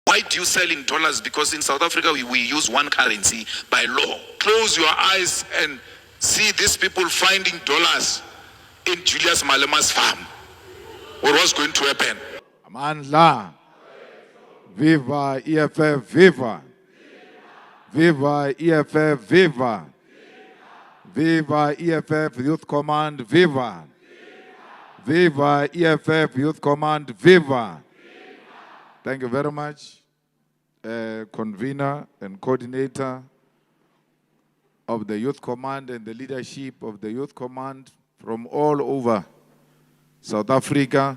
Why do you sell in dollars? Because in South Africa, we use one currency by law. Close your eyes and see these people finding dollars in Julius Malema's farm. What was going to happen? Amandla. Viva EFF, viva. Viva EFF, viva. Viva EFF Youth Command, viva. Viva EFF Youth Command, viva. Thank you very much, convener and coordinator of the Youth Command and the leadership of the Youth Command from all over South Africa,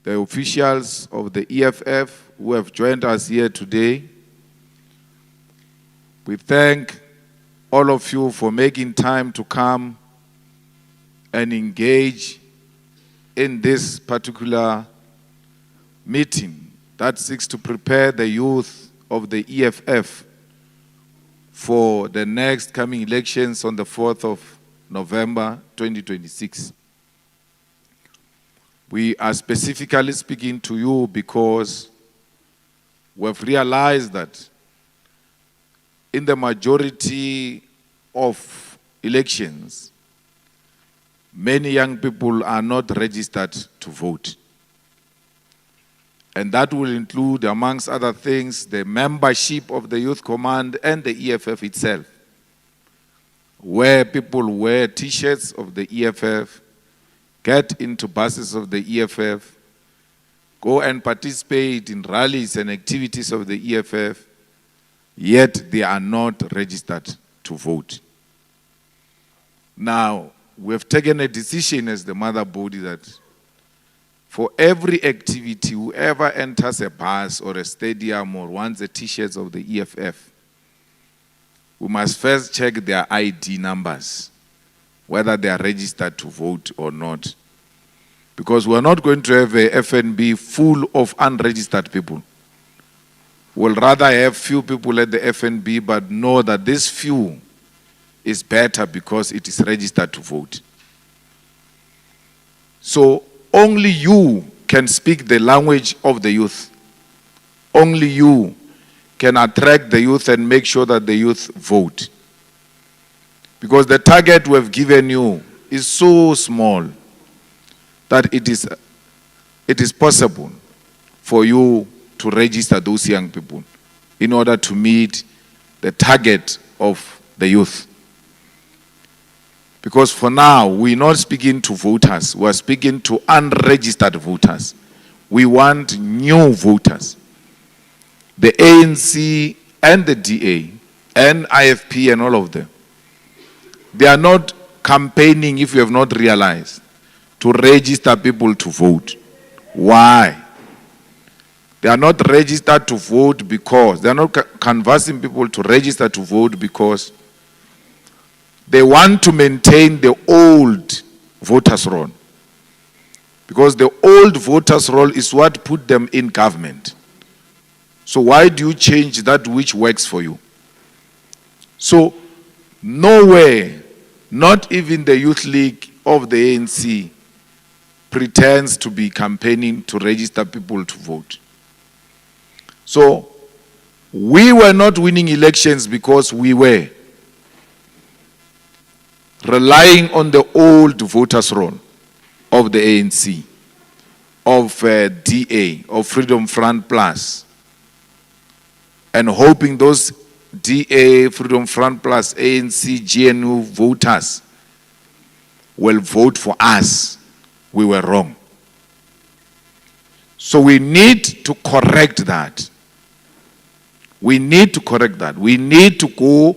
the officials of the EFF who have joined us here today. We thank all of you for making time to come and engage in this particular meeting that seeks to prepare the youth of the EFF for the next coming elections on the 4th of November 2026. We are specifically speaking to you because we've realized that in the majority of elections, many young people are not registered to vote. And that will include, amongst other things, the membership of the Youth Command and the EFF itself, where people wear T-shirts of the EFF, get into buses of the EFF, go and participate in rallies and activities of the EFF, yet they are not registered to vote. Now, we have taken a decision as the mother body that for every activity, whoever enters a bus or a stadium or wants the T-shirts of the EFF, we must first check their ID numbers, whether they are registered to vote or not. Because we're not going to have a FNB full of unregistered people. We'll rather have few people at the FNB, but know that this few is better because it is registered to vote. So only you can speak the language of the youth. Only you can attract the youth and make sure that the youth vote. Because the target we've given you is so small that it is possible for you to register those young people in order to meet the target of the youth. Because for now, we're not speaking to voters, we're speaking to unregistered voters. We want new voters. The ANC and the DA and IFP and all of them, they are not campaigning, if you have not realized, to register people to vote. Why? They are not registered to vote because, they are not canvassing people to register to vote because they want to maintain the old voters' roll. Because the old voters' roll is what put them in government. So why do you change that which works for you? So nowhere, not even the Youth League of the ANC, pretends to be campaigning to register people to vote. So we were not winning elections because we were relying on the old voters' roll of the ANC, of DA, of Freedom Front Plus, and hoping those DA, Freedom Front Plus, ANC, GNU voters will vote for us. We were wrong. So we need to correct that. We need to correct that. We need to go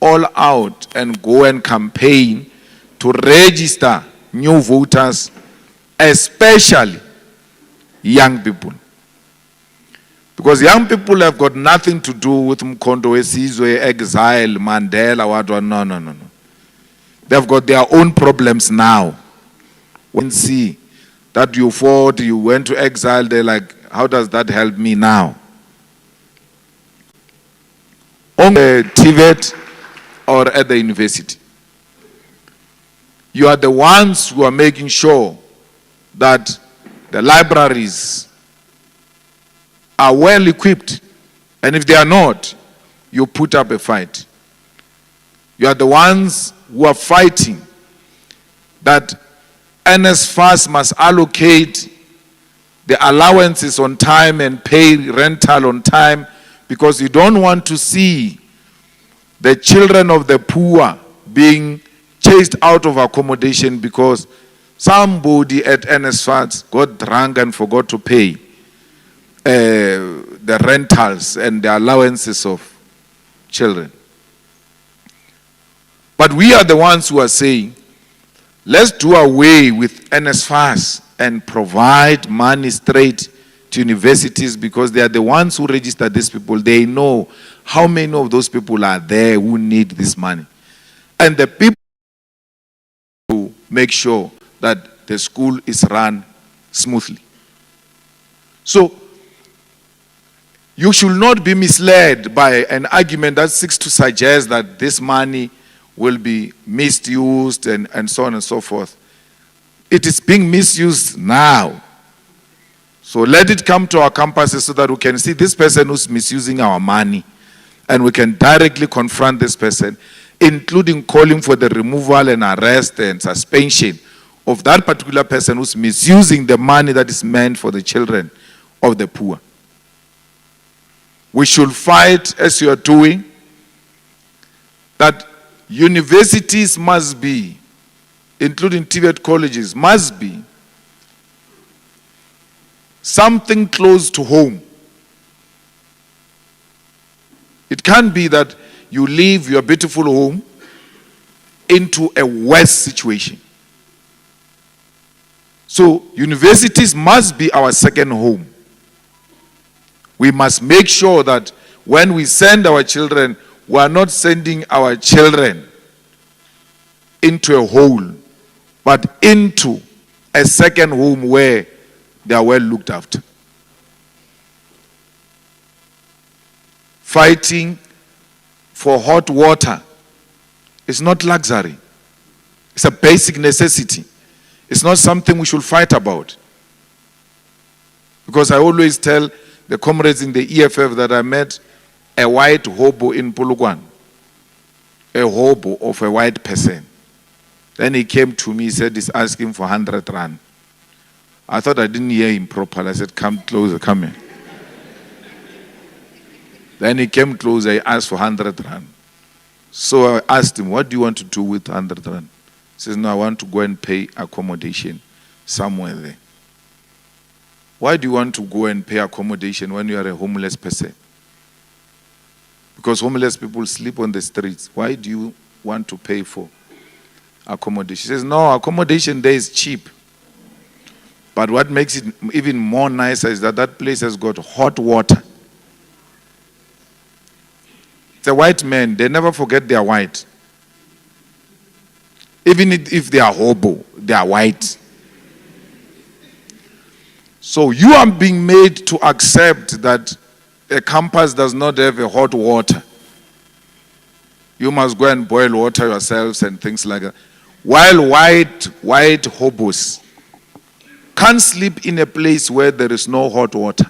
all out and go and campaign to register new voters, especially young people. Because young people have got nothing to do with Mkondo Wesizwe, exile, Mandela, what. No. They've got their own problems now. When see that you fought, you went to exile, they're like, how does that help me now? On the TVET or at the university, you are the ones who are making sure that the libraries are well equipped. And if they are not, you put up a fight. You are the ones who are fighting that NSFAS must allocate the allowances on time and pay rental on time, because you don't want to see the children of the poor being chased out of accommodation because somebody at NSFAS got drunk and forgot to pay the rentals and the allowances of children. But we are the ones who are saying, let's do away with NSFAS and provide money straight to universities, because they are the ones who register these people. They know how many of those people are there who need this money. And the people who make sure that the school is run smoothly. So, you should not be misled by an argument that seeks to suggest that this money will be misused and so on and so forth. It is being misused now. So let it come to our campuses so that we can see this person who's misusing our money, and we can directly confront this person, including calling for the removal and arrest and suspension of that particular person who's misusing the money that is meant for the children of the poor. We should fight, as you are doing, that universities must be, including TVET colleges, must be something close to home. It can't be that you leave your beautiful home into a worse situation. So universities must be our second home. We must make sure that when we send our children, we are not sending our children into a hole, but into a second home where they are well looked after. Fighting for hot water is not luxury. It's a basic necessity. It's not something we should fight about. Because I always tell the comrades in the EFF that I met a white hobo in Polokwane, a hobo of a white person. Then he came to me, he said he's asking for 100 rand. I thought I didn't hear him properly. I said, come closer, come here. Then he came closer, he asked for 100 rand. So I asked him, what do you want to do with 100 rand? He says, no, I want to go and pay accommodation somewhere there. Why do you want to go and pay accommodation when you are a homeless person? Because homeless people sleep on the streets. Why do you want to pay for accommodation? He says, no, accommodation there is cheap. But what makes it even more nicer is that that place has got hot water. It's a white man. They never forget they are white. Even if they are hobo, they are white. So you are being made to accept that a campus does not have a hot water. You must go and boil water yourselves and things like that. While white hobos can't sleep in a place where there is no hot water.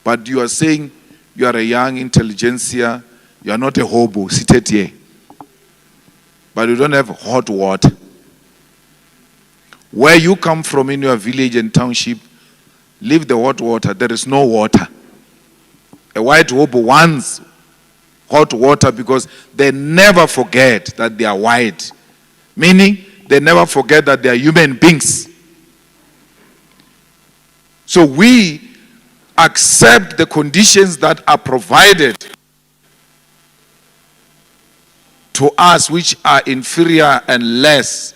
But you are saying you are a young intelligentsia, you are not a hobo seated here. But you don't have hot water. Where you come from in your village and township, leave the hot water, there is no water. A white hobo wants hot water because they never forget that they are white. Meaning, they never forget that they are human beings. So we accept the conditions that are provided to us, which are inferior and less.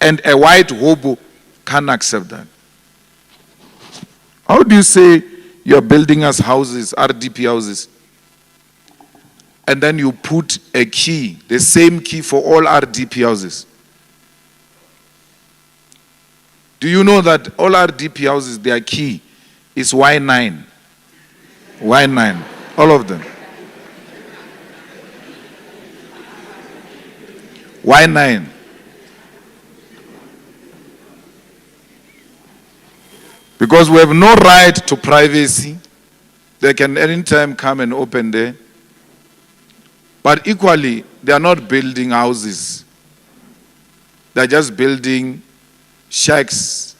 And a white hobo can't accept that. How do you say you're building us houses, RDP houses, and then you put a key, the same key for all RDP houses? Do you know that all RDP houses, their key is Y9? Y9, all of them. Y9. Because we have no right to privacy. They can anytime come and open there. But equally, they are not building houses. They are just building shacks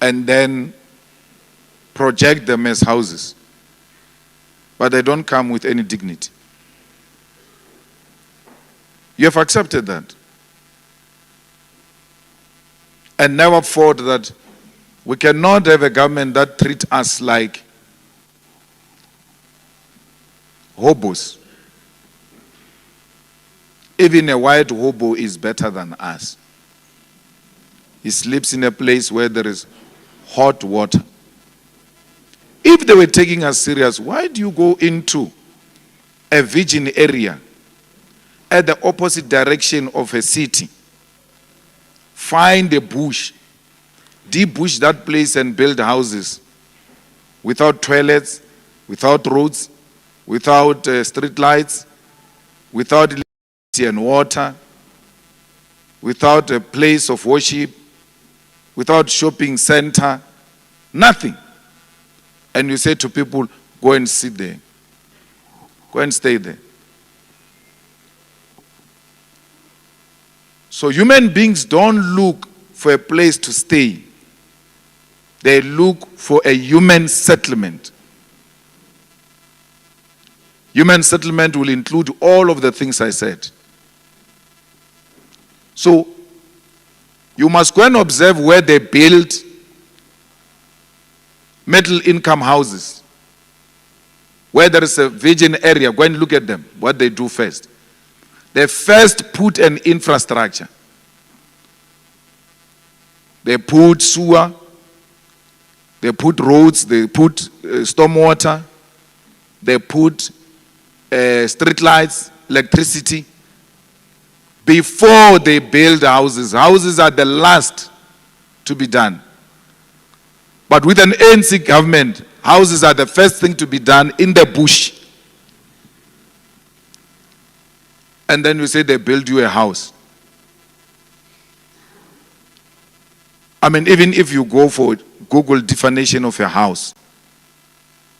and then project them as houses. But they don't come with any dignity. You have accepted that. And never thought that we cannot have a government that treats us like hobos. Even a white hobo is better than us. He sleeps in a place where there is hot water. If they were taking us serious, why do you go into a virgin area at the opposite direction of a city? Find a bush, debush that place and build houses without toilets, without roads, without street lights, without electricity and water, without a place of worship, without shopping center, nothing. And you say to people, go and sit there. Go and stay there. So human beings don't look for a place to stay. They look for a human settlement. Human settlement will include all of the things I said. So you must go and observe where they build middle income houses. Where there is a virgin area, go and look at them, what they do first. They first put an infrastructure. They put sewer, they put roads, they put stormwater, they put street lights, electricity. Before they build houses, houses are the last to be done. But with an ANC government, houses are the first thing to be done in the bush. And then you say they build you a house. I mean, even if you go for Google definition of a house,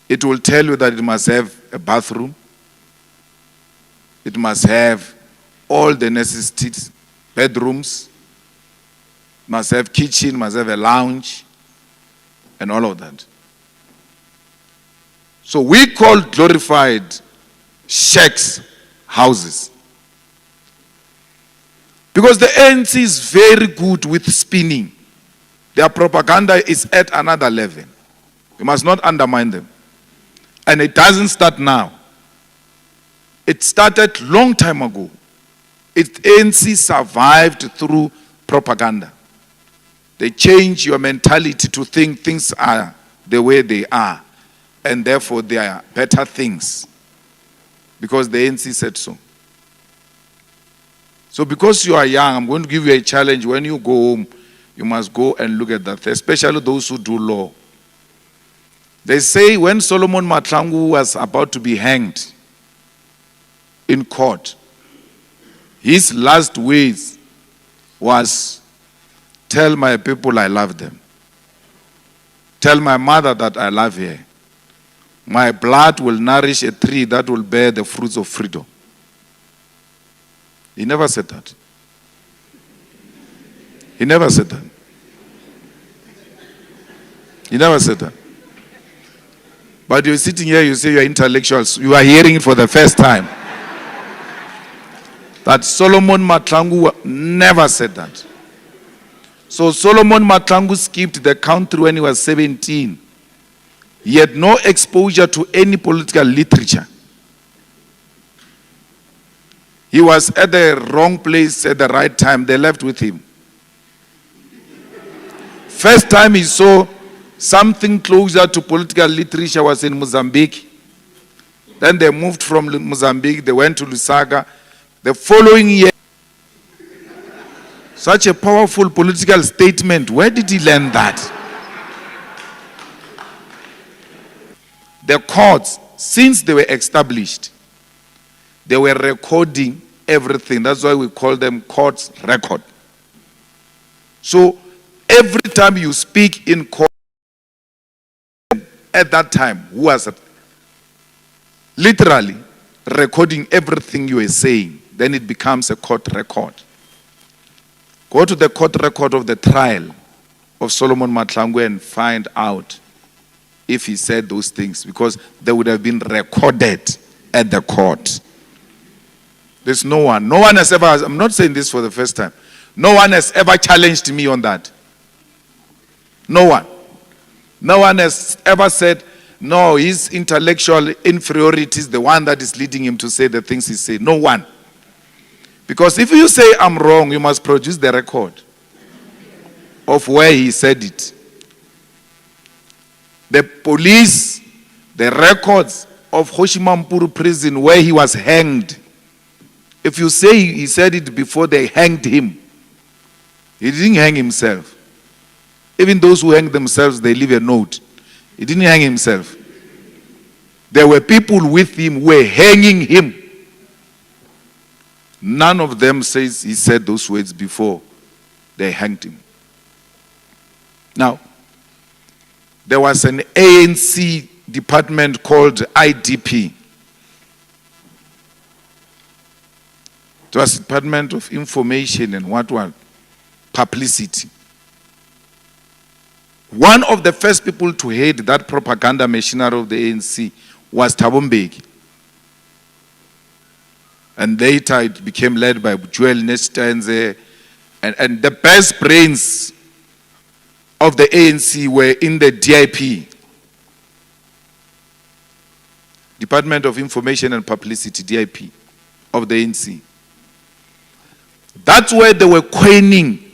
it will tell you that it must have a bathroom, it must have all the necessities, bedrooms, must have kitchen, must have a lounge, and all of that. So we call glorified shacks houses. Because the ANC is very good with spinning. Their propaganda is at another level. You must not undermine them. And it doesn't start now. It started long time ago. ANC survived through propaganda. They change your mentality to think things are the way they are. And therefore they are better things. Because the ANC said so. So because you are young, I'm going to give you a challenge. When you go home, you must go and look at that, especially those who do law. They say when Solomon Mahlangu was about to be hanged in court, his last words was, tell my people I love them. Tell my mother that I love her. My blood will nourish a tree that will bear the fruits of freedom. He never said that. He never said that. He never said that. But you're sitting here, you say you're intellectuals. You are hearing it for the first time. That Solomon Mahlangu never said that. So Solomon Mahlangu skipped the country when he was 17. He had no exposure to any political literature. He was at the wrong place at the right time. They left with him. First time he saw something closer to political literature was in Mozambique. Then they moved from Mozambique. They went to Lusaka. The following year, such a powerful political statement. Where did he learn that? The courts, since they were established, they were recording everything. That's why we call them courts record. So Every time you speak in court, at that time, who was literally recording everything you are saying, then it becomes a court record. Go to the court record of the trial of Solomon Mahlangu and find out if he said those things, because they would have been recorded at the court. There's no one has ever, I'm not saying this for the first time, no one has ever challenged me on that. No one. No one has ever said, no, his intellectual inferiority is the one that is leading him to say the things he said. No one. Because if you say I'm wrong, you must produce the record of where he said it. The police, the records of Hoshimampuru prison where he was hanged. If you say he said it before they hanged him, he didn't hang himself. Even those who hang themselves, they leave a note. He didn't hang himself. There were people with him who were hanging him. None of them says he said those words before they hanged him. Now, there was an ANC department called IDP. It was Department of Information and what? Publicity. One of the first people to head that propaganda machinery of the ANC was Thabo Mbeki. And later it became led by Joel Nestenze. And the best brains of the ANC were in the DIP, Department of Information and Publicity, DIP, of the ANC. That's where they were coining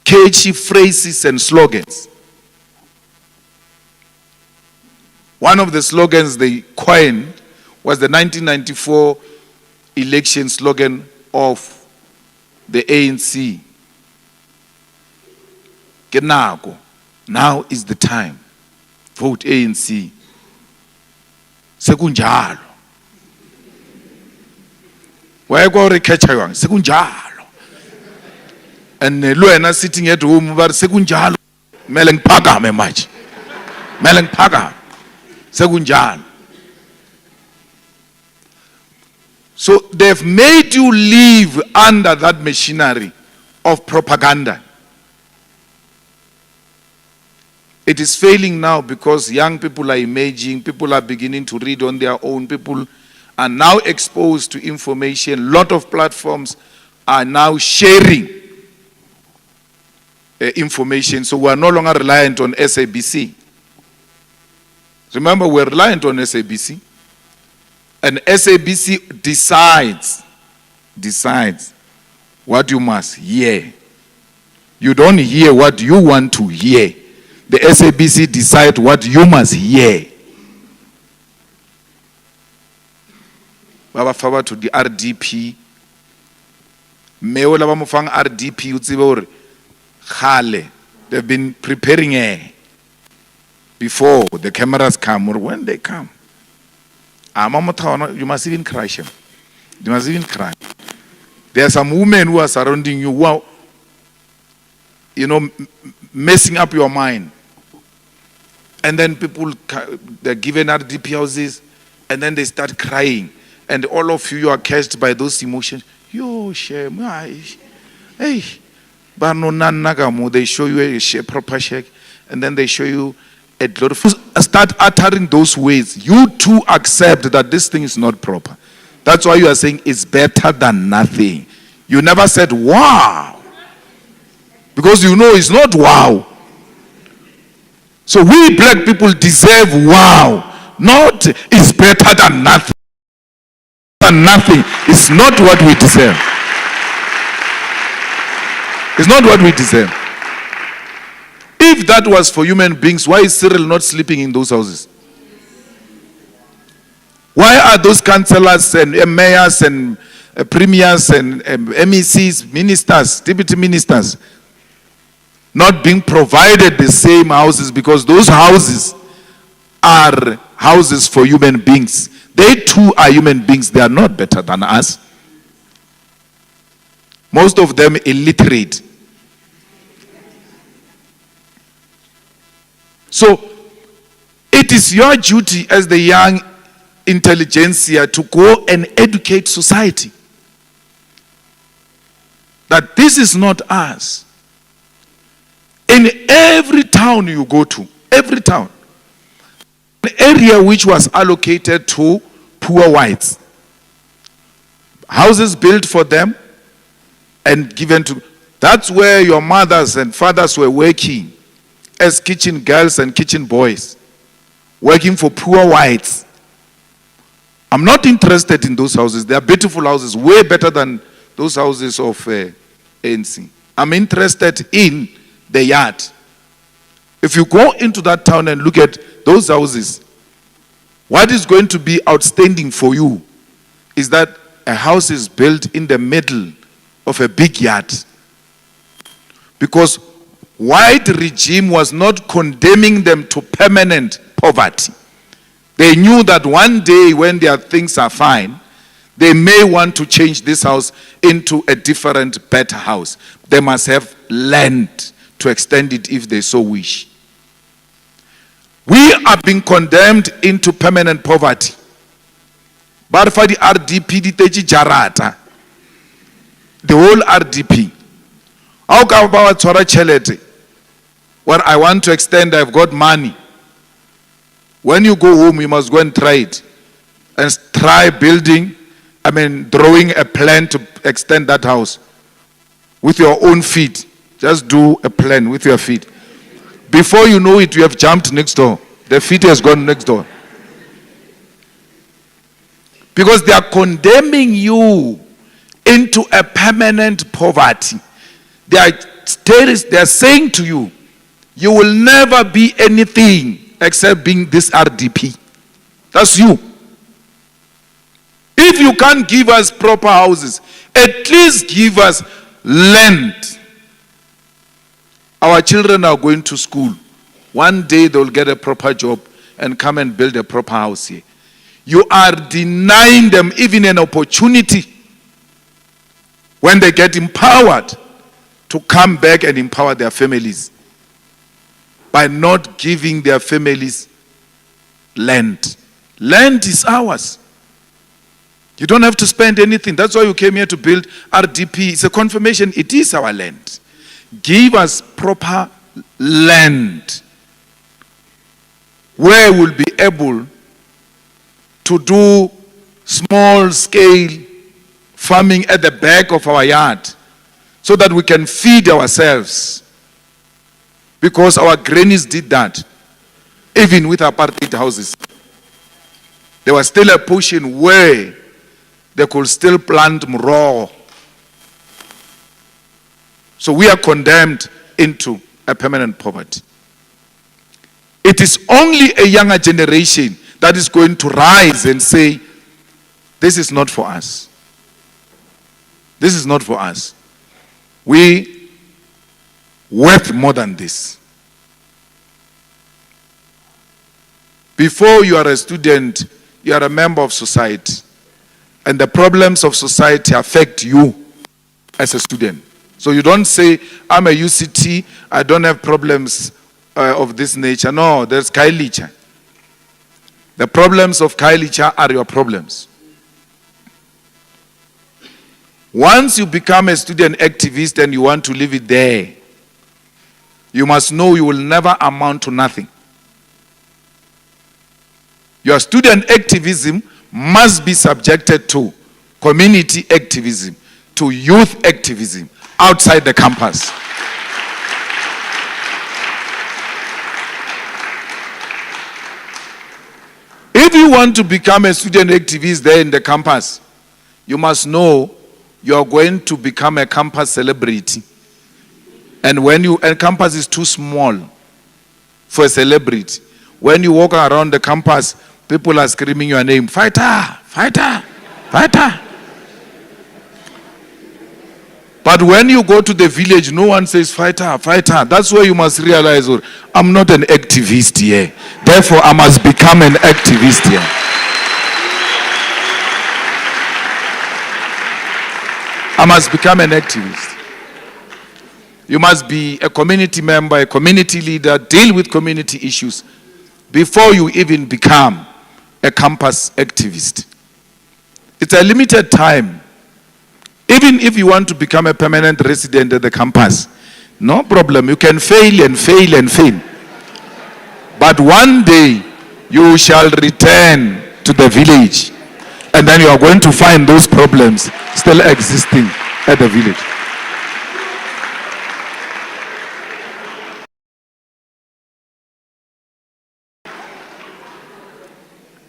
catchy phrases and slogans. One of the slogans they coined was the 1994 election slogan of the ANC. Kenako, now is the time. Vote ANC. Sekunjalo. Why go recatcha yang? Sekunjalo. And Luena sitting at home, but sekunjalo. Meleng paga me much. Meleng paga. Sekunjalo. So they've made you live under that machinery of propaganda. It is failing now because young people are emerging, people are beginning to read on their own, people are now exposed to information. A lot of platforms are now sharing information, so we are no longer reliant on SABC. Remember, we're reliant on SABC. And SABC decides what you must hear. You don't hear what you want to hear. The SABC decide what you must hear. Baba faba to the RDP. Meola ba mofang RDP utsibe hore khale they've been preparing before the cameras come or when they come. You must even crush him. You must even cry. There are some women who are surrounding you who are, messing up your mind. And then people, they're given RDP houses, and then they start crying. And all of you are catched by those emotions. Yo, shame. Hey. They show you a proper check, and then they show you a lot of... Start uttering those words. You too accept that this thing is not proper. That's why you are saying it's better than nothing. You never said, wow. Because you know it's not wow. So we black people deserve wow. Not it's better than nothing. Than nothing. It's not what we deserve. It's not what we deserve. If that was for human beings, why is Cyril not sleeping in those houses? Why are those councillors and mayors and premiers and MECs, ministers, deputy ministers, not being provided the same houses? Because those houses are houses for human beings. They too are human beings. They are not better than us. Most of them illiterate. So it is your duty as the young intelligentsia to go and educate society that this is not us. In every town you go to, every town, an area which was allocated to poor whites, houses built for them and given to, that's where your mothers and fathers were working as kitchen girls and kitchen boys, working for poor whites. I'm not interested in those houses. They are beautiful houses, way better than those houses of ANC. I'm interested in the yard. If you go into that town and look at those houses, what is going to be outstanding for you is that a house is built in the middle of a big yard. Because white regime was not condemning them to permanent poverty. They knew that one day when their things are fine, they may want to change this house into a different, better house. They must have land to extend it if they so wish. We are being condemned into permanent poverty. But for the RDP, the whole RDP. How come about Chelete? Where I want to extend, I've got money. When you go home, you must go and try it. And try drawing a plan to extend that house with your own feet. Just do a plan with your feet. Before you know it, you have jumped next door. The feet has gone next door. Because they are condemning you into a permanent poverty. They are saying to you, you will never be anything except being this RDP. That's you. If you can't give us proper houses, at least give us land. Our children are going to school. One day they'll get a proper job and come and build a proper house here. You are denying them even an opportunity when they get empowered to come back and empower their families by not giving their families land. Land is ours. You don't have to spend anything. That's why you came here to build RDP. It's a confirmation. It is our land. Give us proper land where we'll be able to do small scale farming at the back of our yard so that we can feed ourselves. Because our grannies did that. Even with apartheid houses. There was still a portion where they could still plant mroho. So we are condemned into a permanent poverty. It is only a younger generation that is going to rise and say, this is not for us. This is not for us. We worth more than this. Before you are a student, you are a member of society. And the problems of society affect you as a student. So you don't say, I'm a UCT, I don't have problems of this nature. No, there's Kailicha. The problems of Kailicha are your problems. Once you become a student activist and you want to leave it there, you must know you will never amount to nothing. Your student activism must be subjected to community activism, to youth activism outside the campus. If you want to become a student activist there in the campus, you must know you are going to become a campus celebrity. And when a campus is too small for a celebrity, when you walk around the campus, people are screaming your name, fighter, fighter, fighter. But when you go to the village, no one says fighter, fighter. That's where you must realize, I'm not an activist here. Therefore, I must become an activist here. I must become an activist. You must be a community member, a community leader, deal with community issues before you even become a campus activist. It's a limited time. Even if you want to become a permanent resident at the campus, no problem. You can fail and fail and fail. But one day, you shall return to the village. And then you are going to find those problems still existing at the village.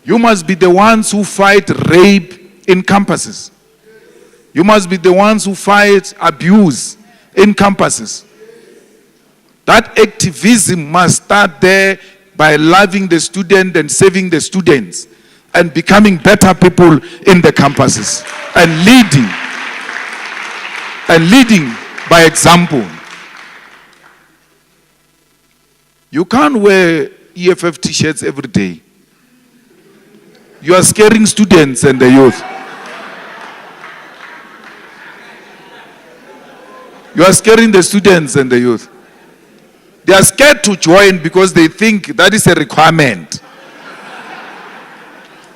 You must be the ones who fight rape in campuses. You must be the ones who fight abuse in campuses. That activism must start there by loving the student and saving the students and becoming better people in the campuses and leading by example. You can't wear EFF t-shirts every day. You are scaring students and the youth. You are scaring the students and the youth. They are scared to join because they think that is a requirement.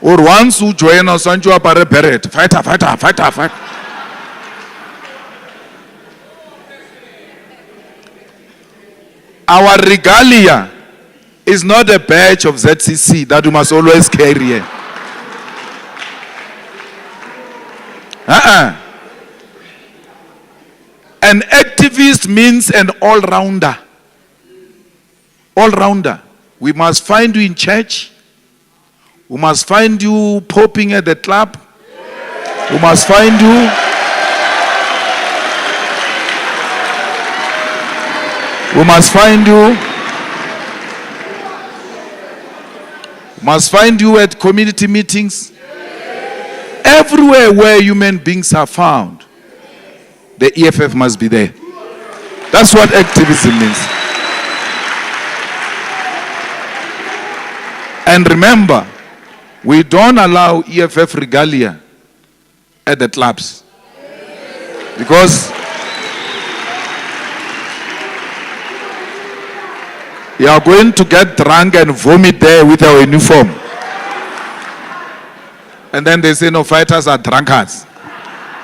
Or once you join us, you are a beret. Fighter. Our regalia is not a badge of ZCC that you must always carry. An activist means an all-rounder. All-rounder. We must find you in church. We must find you popping at the club. We must find you. We must find you. We must find you at community meetings. Everywhere where human beings are found, the EFF must be there. That's what activism means. And remember, we don't allow EFF regalia at the clubs. Because you are going to get drunk and vomit there with our uniform. And then they say, no, fighters are drunkards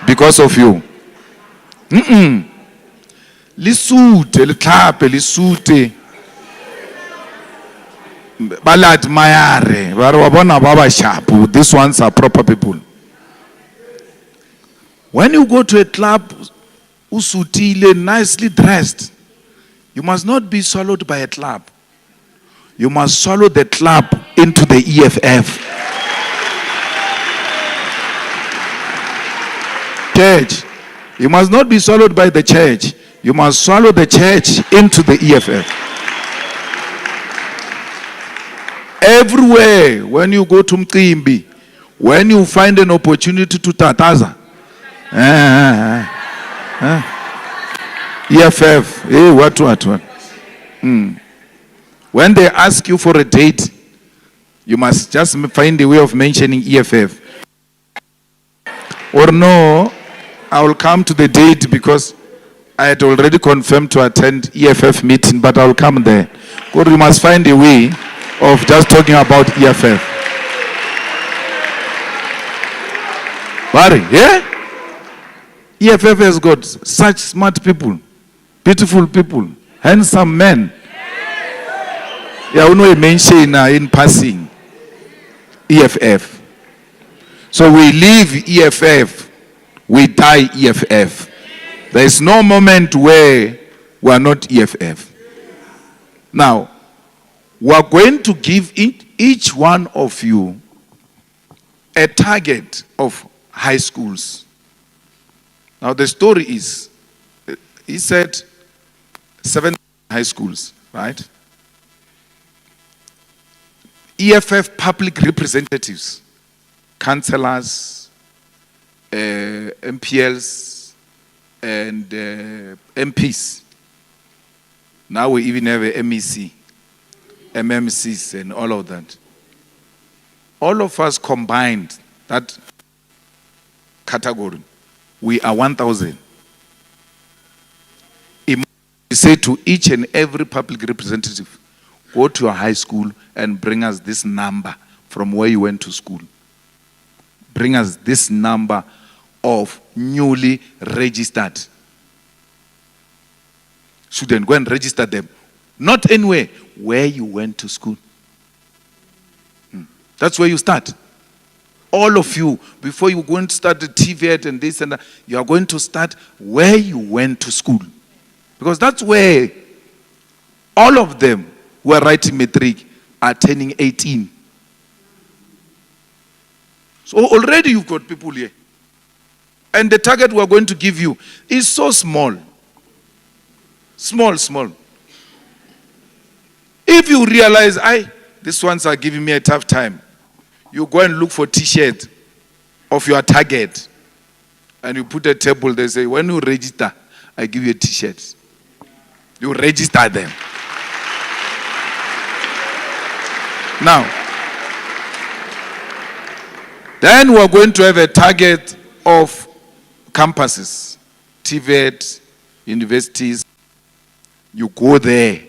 because of you. Lisute, liklape, lisute. Balad mayare, barwabona baba shapu. These ones are proper people. When you go to a club, usutile, nicely dressed, you must not be swallowed by a club. You must swallow the club into the EFF. Church. You must not be swallowed by the church. You must swallow the church into the EFF. Everywhere, when you go to Mqimbi, when you find an opportunity to tataza, EFF, what? When they ask you for a date, you must just find a way of mentioning EFF. Or no, I will come to the date because I had already confirmed to attend EFF meeting, but I will come there. Or you must find a way of just talking about EFF. Barry, yeah? EFF has got such smart people, beautiful people, handsome men. Yeah, we know a mention in passing EFF. So we leave EFF, we die EFF. There is no moment where we are not EFF. Now, we are going to give each one of you a target of high schools. Now, the story is, he said 7 high schools, right? EFF public representatives, councillors, MPLs, and MPs. Now we even have a MEC, MMCs, and all of that. All of us combined, that category, we are 1,000. We say to each and every public representative, go to your high school and bring us this number from where you went to school. Bring us this number of newly registered students. Go and register them. Not anywhere, where you went to school. That's where you start. All of you, before you go and start the TVET and this and that, you are going to start where you went to school. Because that's where all of them who are writing matric are turning 18. So already you've got people here. And the target we are going to give you is so small. Small. If you realize, these ones are giving me a tough time, you go and look for T-shirt of your target. And you put a table, they say, when you register, I give you a T-shirt. You register them. Now, then we're going to have a target of campuses, TVET, universities. You go there